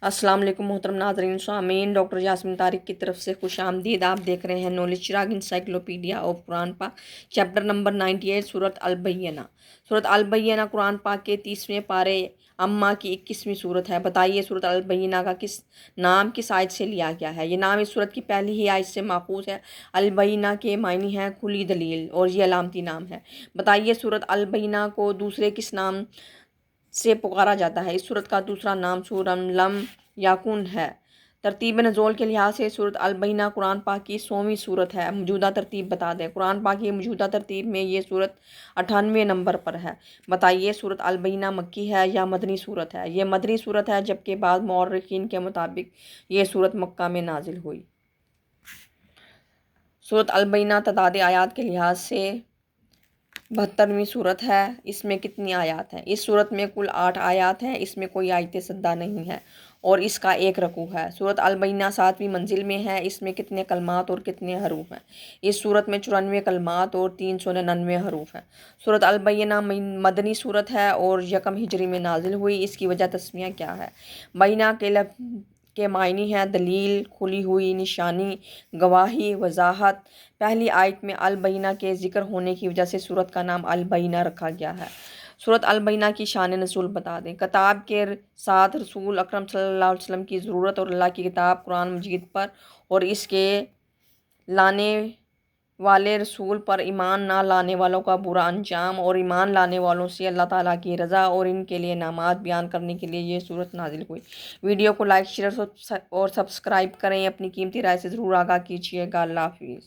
अस्सलाम वालेकुम मोहतरम नाज़रीन सामीन, डॉक्टर यास्मीन तारिक की तरफ से खुश आमदीद। आप देख रहे हैं knowledge Chirag encyclopedia of Quran पाक, चैप्टर नंबर 98, सूरत अल-बय्यना। सूरत अल-बय्यना कुरान पाक के 30वें पारे अम्मा की 21वीं सूरत है। बताइए सूरत अल-बय्यना का नाम किस आयत से लिया गया है? ये नाम इस सूरत की पहली ही आयत से माखूज़ है। अल-बय्यना के मायने हैं खुली दलील और ये अलामती नाम है। बताइए सूरत अल-बय्यना को दूसरे किस नाम से पुकारा जाता है? इस सूरत का दूसरा नाम सूरम लम याकुन है। तरतीब नज़ोल के लिहाज से सूरत अल-बय्यना कुरान पाक की 100वीं सूरत है। मौजूदा तरतीब बता दें। कुरान पाक की मौजूदा तरतीब में ये सूरत 98वें नंबर पर है। बताइए सूरत अल-बय्यना मक्की है या मदनी सूरत है? ये मदनी सूरत है, जबकि बाद मौर्रिखीन के मुताबिक ये सूरत मक्का में नाजिल हुई। सूरत अल-बय्यना तदाद आयात के लिहाज से 72वीं सूरत है। इसमें कितनी आयात हैं? इस सूरत में कुल 8 आयात हैं। इसमें कोई आयत सद्दा नहीं है और इसका एक रकू है। सूरत अल-बय्यना 7वीं मंजिल में है। इसमें कितने कलमात और कितने हरूफ हैं? इस सूरत में 94 कलमात और 399 हरूफ हैं। सूरत अल-बय्यना मदनी सूरत है और यकम हिजरी में नाजिल हुई। इसकी वजह तस्मिया क्या है? बय्यना के लफ्ज़ के मायने हैं दलील, खुली हुई निशानी, गवाही, वजाहत। पहली आयत में अल-बय्यना के ज़िक्र होने की वजह से सूरत का नाम अल-बय्यना रखा गया है। सूरत अल-बय्यना की शान नज़ूल बता दें। किताब के साथ रसूल अकरम सल्लल्लाहु अलैहि वसल्लम की ज़रूरत और अल्लाह की किताब कुरान मजीद पर और इसके लाने वाले रसूल पर ईमान ना लाने वालों का बुरा अंजाम और ईमान लाने वालों से अल्लाह ताला की रज़ा और इनके लिए नामात बयान करने के लिए ये सूरत नाजिल हुई। वीडियो को लाइक शेयर और सब्सक्राइब करें। अपनी कीमती राय से ज़रूर आगाह कीजिएगा। अल्लाह हाफ़िज़।